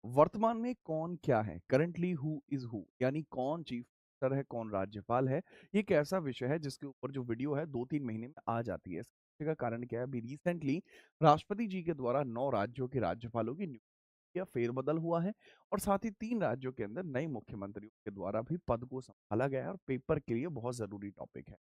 वर्तमान में कौन क्या है, करंटली हु इज हु, यानी कौन चीफ मिनिस्टर है, कौन राज्यपाल है। ये एक ऐसा विषय है जिसके ऊपर जो वीडियो है 2-3 महीने में आ जाती है। इसके का कारण क्या है, अभी रिसेंटली राष्ट्रपति जी के द्वारा 9 राज्यों के राज्यपालों की नियुक्ति या फेरबदल हुआ है और साथ ही 3 राज्यों के अंदर नए मुख्यमंत्रियों के द्वारा भी पद को संभाला गया है और पेपर के लिए बहुत जरूरी टॉपिक है।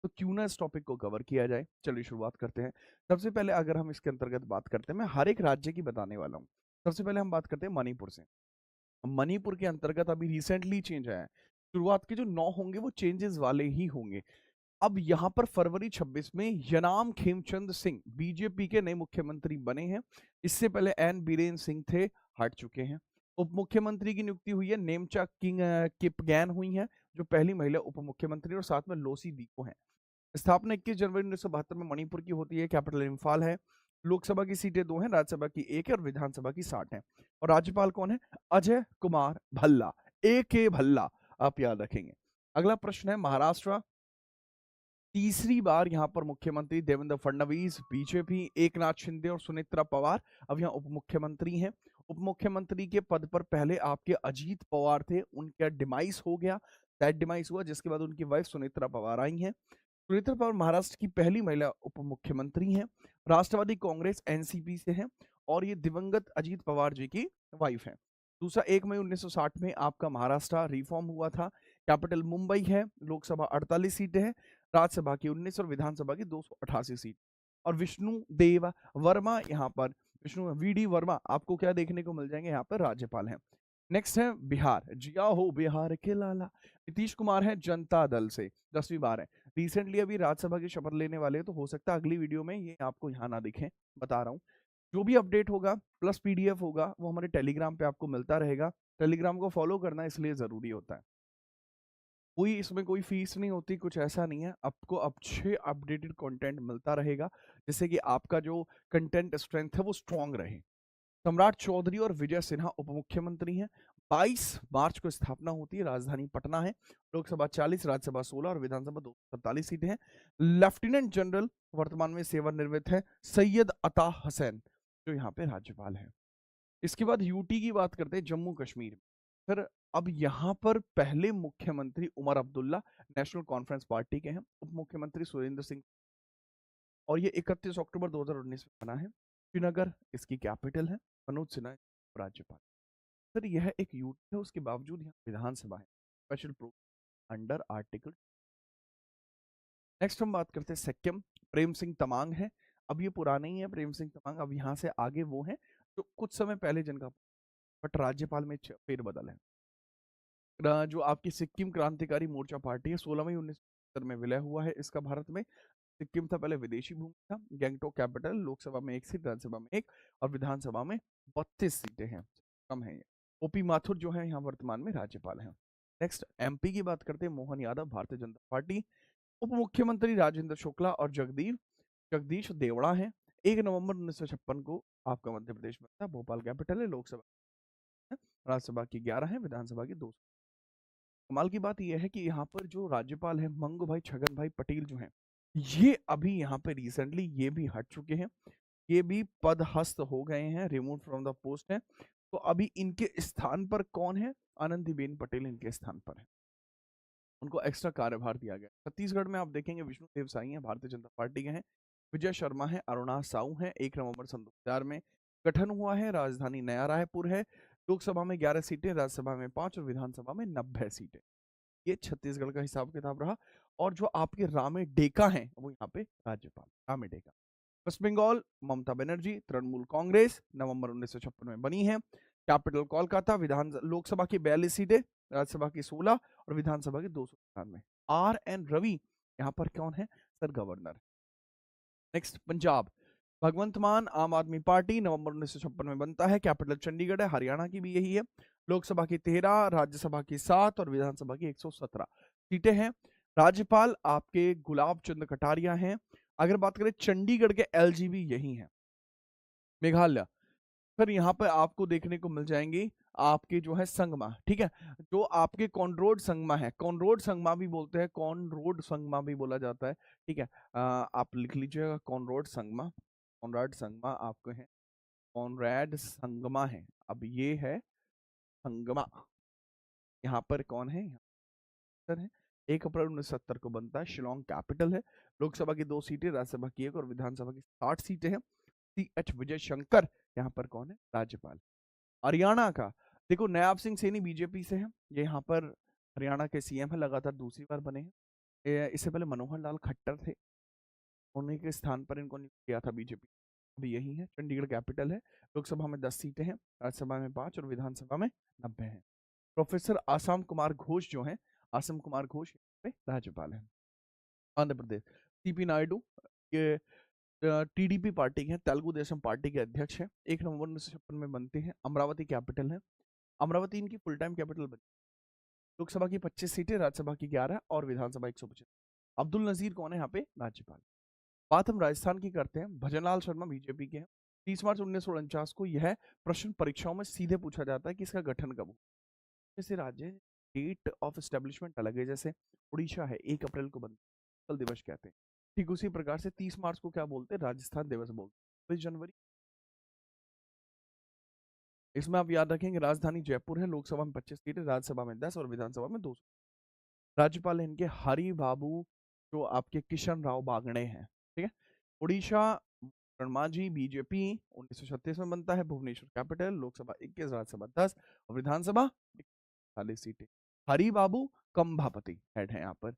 तो क्यों ना इस टॉपिक को कवर किया जाए। चलिए शुरुआत करते हैं। सबसे पहले अगर हम इसके अंतर्गत बात करते हैं, मैं हर एक राज्य की बताने वाला हूँ। सबसे पहले हम बात करते हैं मणिपुर से। मणिपुर के अंतर्गत अभी रिसेंटली चेंज आया है। शुरुआत के जो 9 होंगे वो चेंजेस वाले ही होंगे। अब यहाँ पर फरवरी 26 में यनाम खेमचंद सिंह बीजेपी के नए मुख्यमंत्री बने हैं। इससे पहले एन बीरेन सिंह थे, हट चुके हैं। उप मुख्यमंत्री की नियुक्ति हुई है, नेमचा किंग किपगैन हुई है जो पहली महिला उप मुख्यमंत्री, और साथ में लोसी दीपो हैं। स्थापना 21 जनवरी 1972 में मणिपुर की होती है। कैपिटल इम्फाल है। लोकसभा की सीटें 2 हैं, राज्यसभा की 1 है और विधानसभा की 60 है। और राज्यपाल कौन है? अजय कुमार भल्ला, ए के भल्ला, आप याद रखेंगे। अगला प्रश्न है महाराष्ट्र। तीसरी बार यहाँ पर मुख्यमंत्री देवेंद्र फडणवीस बीजेपी, एकनाथ शिंदे और सुनेत्रा पवार अब यहाँ उप मुख्यमंत्री हैं। उप मुख्यमंत्री के पद पर पहले आपके अजीत पवार थे, उनका डिमाइस हो गया, दैट डिमाइस हुआ, जिसके बाद उनकी वाइफ सुनेत्रा पवार आई हैं। सुनेत्रा पवार महाराष्ट्र की पहली महिला उप मुख्यमंत्री हैं। राष्ट्रवादी कांग्रेस एनसीपी से है और ये दिवंगत अजीत पवार जी की वाइफ है। दूसरा, 1 मई 1960 में आपका महाराष्ट्र रिफॉर्म हुआ था। कैपिटल मुंबई है। लोकसभा 48 सीटें हैं, राज्यसभा की 19 और विधानसभा की 288 सीट। और विष्णु देव वर्मा यहाँ पर, विष्णु वीडी वर्मा आपको क्या देखने को मिल जाएंगे, यहाँ पर राज्यपाल हैं। नेक्स्ट है बिहार। जिया हो बिहार के लाला, नीतीश कुमार है जनता दल से, 10वीं बार है। रिसेंटली अभी राज्यसभा की शपथ लेने वाले हैं, तो हो सकता है अगली वीडियो में ये आपको यहाँ ना दिखे, बता रहा हूँ। जो भी अपडेट होगा प्लस पीडीएफ होगा वो हमारे टेलीग्राम पे आपको मिलता रहेगा। टेलीग्राम को फॉलो करना इसलिए जरूरी होता है। कोई इसमें कोई फीस नहीं होती, कुछ ऐसा नहीं है, आपको अच्छे अपडेटेड कंटेंट मिलता रहेगा जिससे कि आपका जो कंटेंट स्ट्रेंथ है वो स्ट्रांग रहे। सम्राट चौधरी और विजय सिन्हा उप मुख्यमंत्री हैं। 22 मार्च को स्थापना होती है, राजधानी पटना है। लोकसभा 40, राज्यसभा 16 और विधानसभा 247 सीटें हैं। लेफ्टिनेंट जनरल वर्तमान में सेवानिवृत्त है सैयद अता हसैन, जो यहाँ पे राज्यपाल है। इसके बाद यूटी की बात करते हैं, जम्मू कश्मीर। सर, अब यहाँ पर पहले मुख्यमंत्री Omar Abdullah national conference party के हैं। उप मुख्यमंत्री सुरेंद्र सिंह, और ये 31 अक्टूबर 2019 में बना है। श्रीनगर इसकी कैपिटल है। मनोज सिन्हा राज्यपाल। सर, यह एक यूटी है, उसके बावजूद यहाँ विधानसभा है, special program under article. Next हम बात करते हैं सिक्किम। प्रेम सिंह तमांग है। अब ये पुराने ही है प्रेम सिंह तमांग, अब यहाँ से आगे वो है जो कुछ समय पहले जिनका, बट राज्यपाल में फेरबदल है। जो आपकी सिक्किम क्रांतिकारी मोर्चा पार्टी है, 16 मई 1970 में विलय हुआ है इसका भारत में। सिक्किम था पहले विदेशी भूमि था। गैंगटोक कैपिटल, लोकसभा में 1 सीट, राज्यसभा में 1 और विधानसभा में 32 सीटें हैं, कम है ये। ओपी माथुर जो है यहाँ वर्तमान में राज्यपाल हैं। नेक्स्ट एमपी की बात करते हैं। मोहन यादव, भारतीय जनता पार्टी। उप मुख्यमंत्री राजेंद्र शुक्ला और जगदीश देवड़ा हैं। 1 नवंबर 1956 को आपका मध्य प्रदेश में था। भोपाल कैपिटल है। लोकसभा है, राज्यसभा की 11 है, विधानसभा की 2। कमाल की बात यह है कि यहाँ पर जो राज्यपाल है मंगू भाई छगन भाई पटेल जो हैं, ये अभी यहाँ पे रिसेंटली ये भी हट चुके हैं। ये भी पदहस्त हो गए हैं, रिमूव फ्रॉम द पोस्ट है। तो अभी इनके स्थान पर कौन है? आनंदीबेन पटेल इनके स्थान पर है। उनको एक्स्ट्रा कार्यभार दिया गया। छत्तीसगढ़ में आप देखेंगे विष्णु देव साई हैं, भारतीय जनता पार्टी के हैं। विजय शर्मा है, अरुणा साऊ है। 1 नवंबर सन 2000 में गठन हुआ है। राजधानी नया रायपुर है। लोकसभा में 11 सीटें, राज्यसभा में 5 और विधानसभा में 90 सीटें। ये छत्तीसगढ़ का हिसाब किताब रहा। और जो आपके रामे डेका हैं वो यहाँ पे राज्यपाल रामे डेका। वेस्ट बंगाल, ममता बनर्जी, तृणमूल कांग्रेस, नवंबर 1956 में बनी है। कैपिटल कोलकाता। विधान लोकसभा की 42 सीटें, राज्यसभा की 16 और विधानसभा की 297। आर एन रवि यहाँ पर कौन है? Sir, governor. नेक्स्ट पंजाब। भगवंत मान, आम आदमी पार्टी, नवंबर 1956 में बनता है। कैपिटल चंडीगढ़ है। हरियाणा की भी यही है। लोकसभा की 13, राज्यसभा की 7 और विधानसभा की 117 सीटें हैं। राज्यपाल आपके गुलाब चंद कटारिया हैं। अगर बात करें चंडीगढ़ के एलजीबी यही हैं। मेघालय, फिर यहाँ पर आपको देखने को मिल जाएंगी आपके जो है संगमा, ठीक है, जो आपके कॉनरोड संगमा है। कॉनरोड संगमा भी बोलते हैं, कॉनरोड संगमा भी बोला जाता है, ठीक है। आप लिख लीजिएगा कॉनरोड संगमा। कॉनराड संगमा आपको है, कॉनरेड संगमा है। अब ये है संगमा, यहाँ पर कौन है, है 1 अप्रैल 1970 को बनता है, शिलोंग कैपिटल है। लोकसभा की 2 सीटें, राज्यसभा की 1 और विधानसभा की 60 सीटें हैं। CH विजय शंकर यहाँ पर कौन है, राज्यपाल। हरियाणा का देखो, नयाब सिंह सैनी बीजेपी से है, ये यहाँ पर हरियाणा के सीएम है, लगातार दूसरी बार बने हैं। इससे पहले मनोहर लाल खट्टर थे, उन्हीं के स्थान पर इनको नियुक्त किया था बीजेपी। अभी यही है, चंडीगढ़ कैपिटल है। लोकसभा में 10 सीटें हैं, राज्यसभा में 5 और विधानसभा में 90 हैं। प्रोफेसर आसाम कुमार घोष जो हैं, आसाम कुमार घोष राज्यपाल हैं। आंध्र प्रदेश सीपी नायडू, ये टीडीपी पार्टी के हैं, तेलुगु देशम पार्टी के अध्यक्ष हैं। 1 नवंबर 1956 में बनते हैं। अमरावती कैपिटल है, अमरावती इनकी फुल टाइम कैपिटल बनी। लोकसभा की 25 सीटें, राज्यसभा की 11 और विधानसभा 125। अब्दुल नजीर कौन है यहाँ पे, राज्यपाल। बात हम राजस्थान की करते हैं, भजनलाल शर्मा बीजेपी के हैं। 30 मार्च 1949 को यह प्रश्न परीक्षाओं में सीधे पूछा जाता है कि इसका गठन कब हुआ। जैसे राज्य डेट ऑफ एस्टेब्लिशमेंट अलग है, जैसे उड़ीसा है 1 अप्रैल को बनता दिवस कहते हैं, ठीक उसी प्रकार से 30 मार्च को क्या बोलते हैं, राजस्थान दिवस बोलते हैं। 20 जनवरी, इसमें आप याद रखेंगे राजधानी जयपुर है, लोकसभा में 25 सीटें, राज्यसभा में 10 और विधानसभा में 200। राज्यपाल है इनके हरि बाबू, जो आपके किशन राव बागड़े हैं, ठीक है। उड़ीसा रणमाजी बीजेपी 1936 में बनता है, भुवनेश्वर कैपिटल, लोकसभा 21, राज्यसभा 10 और विधानसभा 40 सीटें। हरि बाबू कंभापति हेड है यहाँ पर।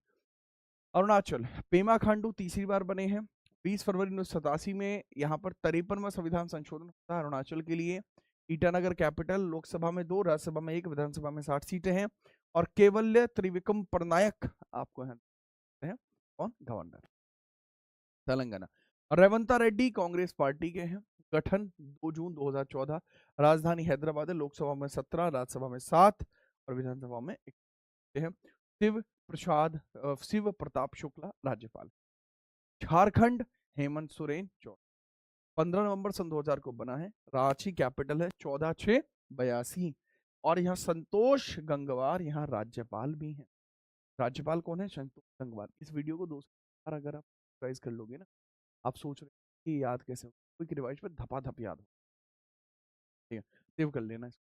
अरुणाचल पेमा खांडू तीसरी बार बने हैं। 20 फरवरी 1987 में यहाँ पर 53वां संविधान संशोधन होता है अरुणाचल के लिए। ईटानगर कैपिटल, लोकसभा में 2, राज्यसभा में 1, विधानसभा में 60 सीटें हैं। और केवल्य त्रिविक्रम पटनायक आपको है कौन, गवर्नर। तेलंगाना रेवंता रेड्डी कांग्रेस पार्टी के हैं, गठन 2 जून 2014, राजधानी हैदराबाद है, लोकसभा में 17, राज्यसभा में 7 और विधानसभा में 1 है। शिव प्रताप शुक्ला राज्यपाल। झारखंड हेमंत सोरेन 15 नवंबर सन 2000 को बना है, रांची कैपिटल है, 14/6/82 और यहाँ संतोष गंगवार यहाँ राज्यपाल भी हैं। राज्यपाल कौन है, संतोष गंगवार। इस वीडियो को 2 बार अगर आप रिवाइज कर लोगे ना, आप सोच रहे कि याद कैसे हो, क्विक रिवाइज पे धपाधप याद हो, ठीक है, सेव कर लेना इसको।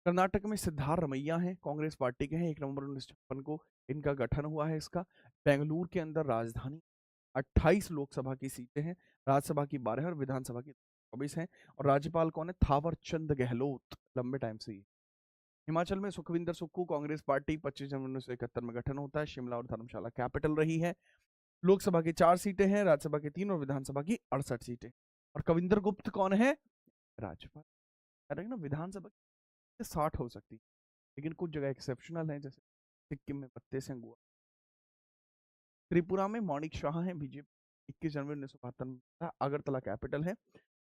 कर्नाटक में सिद्धारमैया हैं, कांग्रेस पार्टी के हैं, 1 नवंबर 1956 को इनका गठन हुआ है इसका। बेंगलुरु के अंदर राजधानी, 28 लोकसभा की सीटें हैं, राज्यसभा की 12 और विधानसभा की 24 हैं। और राज्यपाल कौन है, थावर चंद गहलोत, लंबे टाइम से ही। हिमाचल में सुखविंदर सुक्खू, कांग्रेस पार्टी, 25 जनवरी 1971 में गठन होता है, शिमला और धर्मशाला कैपिटल रही है। लोकसभा की 4 सीटें हैं, राज्यसभा की 3 और विधानसभा की 68 सीटें। और कविंदर गुप्त कौन है, राज्यपाल। ना विधानसभा 60 हो सकती है, लेकिन कुछ जगह एक्सेप्शनल है, जैसे सिक्किम में 32 हैं, गोवा। त्रिपुरा में मौनिक शाह हैं, बीजेपी, 21 जनवरी 1972 में, अगरतला कैपिटल है।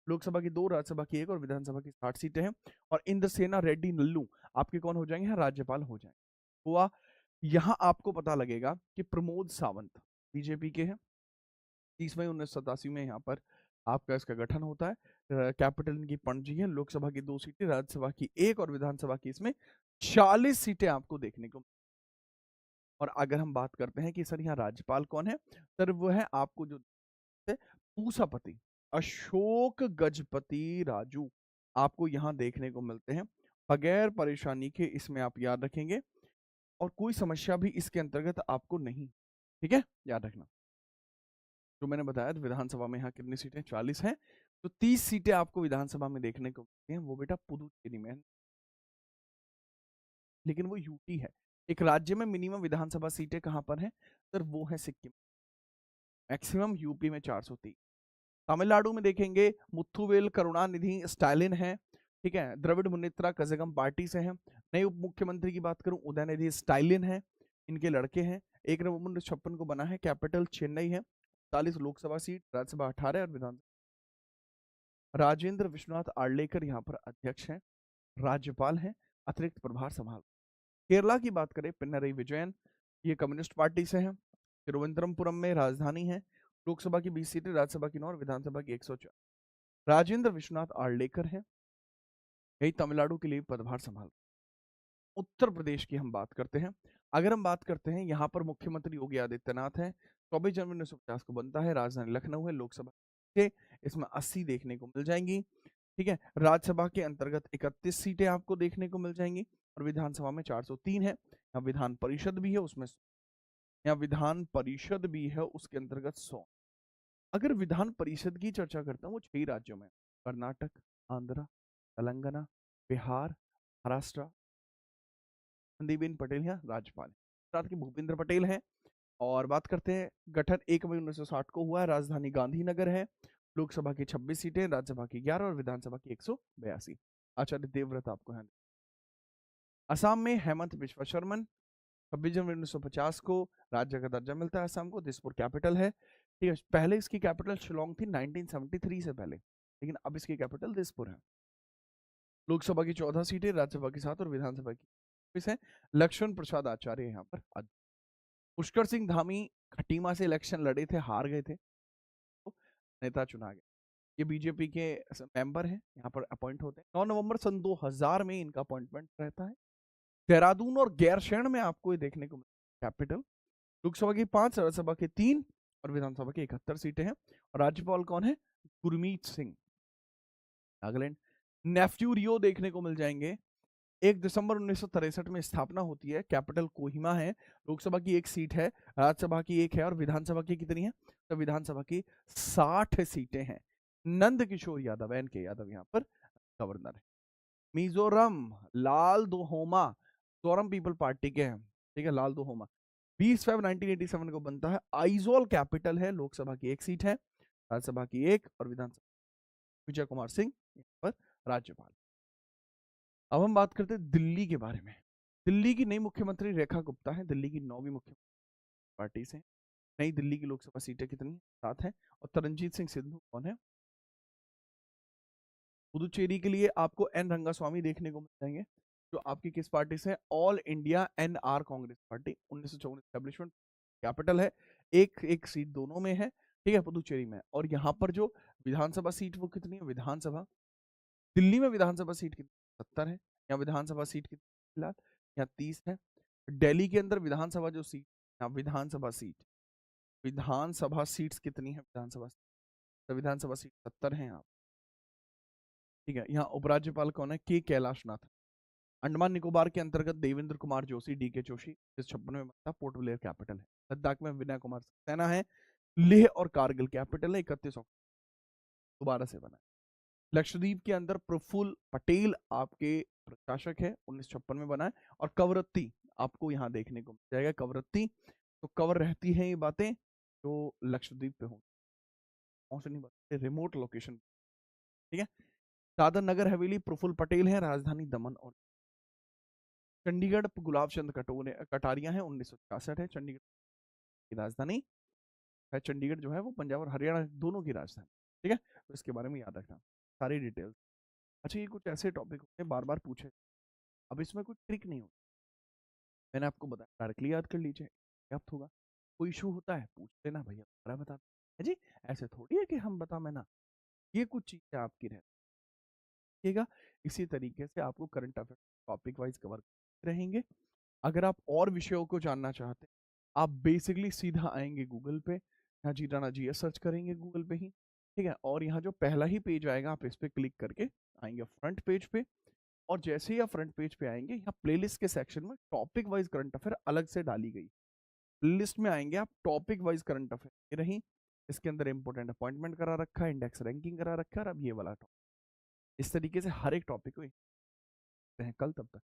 लोकसभा की 2, राज्यसभा की 1 और विधानसभा की 60 सीटें हैं। और इंद्रसेना रेड्डी नल्लू आपके कौन हो जाएंगे, राज्यपाल हो जाएंगे। हुआ यहाँ आपको पता लगेगा कि प्रमोद सावंत बीजेपी के हैं, 30 मई 1987 में यहाँ पर आपका इसका गठन होता है। कैपिटल इनकी पणजी है, लोकसभा की 2 सीटें, राज्यसभा की 1 और विधानसभा की इसमें 40 सीटें आपको देखने को। और अगर हम बात करते हैं कि सर यहाँ राज्यपाल कौन है, सर वो है आपको जो पूसापति अशोक गजपति राजू आपको यहाँ देखने को मिलते हैं, बगैर परेशानी के, इसमें आप याद रखेंगे। और कोई समस्या भी इसके अंतर्गत आपको नहीं, ठीक है, याद रखना। जो मैंने बताया विधानसभा में यहाँ कितनी सीटें, 40 हैं, तो 30 सीटें आपको विधानसभा में देखने को मिलती हैं, वो बेटा पुदुचेरी में है, लेकिन वो यूटी है। एक राज्य में मिनिमम विधानसभा सीटें कहाँ पर हैं, सर वो है सिक्किम, मैक्सिमम यूपी में 430। तमिलनाडु में देखेंगे मुथुवेल करुणानिधि स्टालिन है, ठीक है, द्रविड़ मुन्नेत्रा कजगम पार्टी से हैं। नए उप मुख्यमंत्री की बात करूं, उदयनिधि स्टालिन है, इनके लड़के हैं। 1 नवंबर 1956 को बना है, कैपिटल चेन्नई है, 40 लोकसभा सीट, राज्यसभा 18 और विधानसभा। राजेंद्र विश्वनाथ आर्लेकर यहाँ पर अध्यक्ष हैं, राज्यपाल हैं, अतिरिक्त प्रभार संभाल। केरला की बात करें, पिनरई विजयन, ये कम्युनिस्ट पार्टी से हैं, तिरुवनंतपुरम में राजधानी है, लोकसभा की 20 सीटें, राज्यसभा की 9 और विधानसभा की 104। राजेंद्र विश्वनाथ आर्लेकर हैं, यही तमिलनाडु के लिए पदभार संभाल। उत्तर प्रदेश की हम बात करते हैं, अगर हम बात करते हैं यहाँ पर मुख्यमंत्री योगी आदित्यनाथ हैं, 24 जनवरी 1950 को बनता है, राजधानी लखनऊ है, लोकसभा के इसमें 80 देखने को मिल जाएंगी। ठीक है। राज्यसभा के अंतर्गत 31 सीटें आपको देखने को मिल जाएंगी और विधानसभा में 403 है। यहाँ विधान परिषद भी है, उसमें यहाँ विधान परिषद भी है, उसके अंतर्गत 100। अगर विधान परिषद की चर्चा करता हूँ, वो 6 राज्यों में, कर्नाटक, आंध्र, तेलंगाना, बिहार, महाराष्ट्र। आनंदीबेन पटेल यहाँ राज्यपाल, गुजरात के भूपेंद्र पटेल हैं। और बात करते हैं, गठन 1 मई 1960 को हुआ है, राजधानी गांधीनगर है। लोकसभा की 26 सीटें, राज्यसभा की 11 और विधानसभा की 182। आचार्य देवव्रत आपको है। असम में हेमंत बिश्वा शर्मन, 26 जनवरी 1950 को राज्य का दर्जा मिलता है असम को, दिसपुर कैपिटल है। ठीक है, पहले इसकी कैपिटल शिलोंग थी 1973 से पहले, लेकिन अब इसकी कैपिटल दिसपुर है। लोकसभा की 14 सीटें, राज्यसभा की 7 और विधानसभा की 26 है। लक्ष्मण प्रसाद आचार्य यहाँ पर। पुष्कर सिंह धामी खटीमा से इलेक्शन लड़े थे, हार गए थे, तो नेता चुना गया। ये बीजेपी के मेंबर हैं, यहाँ पर अपॉइंट होते हैं। 9 नवंबर सन 2000 में इनका अपॉइंटमेंट रहता है। देहरादून और गैरसैंण में आपको ये देखने को मिलता है कैपिटल। लोकसभा की 5, राज्यसभा की 3 और विधानसभा की 71 सीटें हैं। और राज्यपाल कौन है? गुरमीत सिंह, नागालैंड। नेफ्यू रियो देखने को मिल जाएंगे। 1 दिसंबर 1963 में स्थापना होती है, कैपिटल कोहिमा है। लोकसभा की 1 सीट है, राज्यसभा की 1 है और विधानसभा की कितनी है? तो विधानसभा की 60 सीटें हैं। नंद किशोर यादव, एन के यादव यहाँ पर गवर्नर है। मिजोरम, लाल दोहोमा, मिजोरम पीपल पार्टी के हैं। ठीक है, लाल दोहोमा 20 फरवरी 1987 को बनता है। आइजोल कैपिटल है। लोकसभा की 1 सीट है, राज्यसभा की 1 और विधानसभा। विजय कुमार सिंह यहाँ पर राज्यपाल। अब हम बात करते हैं दिल्ली के बारे में। दिल्ली की नई मुख्यमंत्री रेखा गुप्ता है, दिल्ली की 9वीं मुख्यमंत्री पार्टी से। नई दिल्ली की लोकसभा सीटें कितनी? 7 है। और तरनजीत सिंह सिद्धू कौन है? पुदुचेरी के लिए आपको एन रंगास्वामी देखने को मिल जाएंगे, जो आपकी किस पार्टी से? All India N R Congress party, 1954 establishment. Capital है, एक एक सीट दोनों में है। ठीक है, पुदुचेरी में। और यहाँ पर जो विधानसभा सीट वो कितनी है? विधानसभा दिल्ली में विधानसभा सीट कितनी? 70 है। यहाँ विधानसभा सीट कितनी फिलहाल? यहाँ 30 है। दिल्ली के अंदर विधानसभा जो सीट, यहाँ विधानसभा सीट्स कितनी है? तो विधानसभा सीट 70 है यहाँ। ठीक है, यहाँ उपराज्यपाल कौन है? के कैलाशनाथ। अंडमान निकोबार के अंतर्गत देवेंद्र कुमार जोशी, डी के जोशी, 56 में बनता, पोर्ट ब्लेयर कैपिटल है। लद्दाख में विनय कुमार सक्सेना है। लेह और कारगिल कैपिटल है, 31 अक्टूबर दोबारा से बना है। लक्षद्वीप के अंदर प्रफुल्ल पटेल आपके प्रशासक है, 1956 में बना है। और कवरत्ती आपको यहाँ देखने को मिल जाएगा, कवरत्ती। तो कवर रहती है ये बातें जो लक्षद्वीप पे हो, रिमोट लोकेशन। ठीक है, दादर नगर हवेली प्रफुल्ल पटेल है, राजधानी दमन और चंडीगढ़ गुलाब चंद कटारिया है, 1966 है। चंडीगढ़ की राजधानी है, चंडीगढ़ जो है वो पंजाब और हरियाणा दोनों की राजधानी। ठीक है, तो इसके बारे में याद रखना सारी डिटेल्स। अच्छा, ये कुछ ऐसे टॉपिक होते हैं बार बार पूछे, अब इसमें कुछ ट्रिक नहीं होती। मैंने आपको बताया, डायरेक्टली याद कर लीजिए, याद होगा। कोई इशू होता है पूछ लेना, भैया बड़ा बता है जी। ऐसे थोड़ी है कि हम बता मैं ना, ये कुछ चीजें आपकी रहेगा। इसी तरीके से आपको current affair topic wise cover रहेंगे। अगर आप और विषयों को जानना चाहते हैं, आप बेसिकली सीधा आएंगे गूगल पे, यहाँ जी राणा जीएस सर्च करेंगे गूगल पे ही। ठीक है, और यहाँ जो पहला ही पेज आएगा आप इस पे क्लिक करके आएंगे फ्रंट पेज पे। और जैसे ही आप फ्रंट पेज पे आएंगे, यहाँ प्लेलिस्ट के सेक्शन में टॉपिक वाइज करंट अफेयर अलग से डाली गई। लिस्ट में आएंगे आप, टॉपिक वाइज करंट अफेयर रही, इसके अंदर इंपोर्टेंट अपॉइंटमेंट करा रखा है, इंडेक्स रैंकिंग करा रखा है, और अब ये वाला टॉपिक। इस तरीके से हर एक टॉपिक को कल तब तक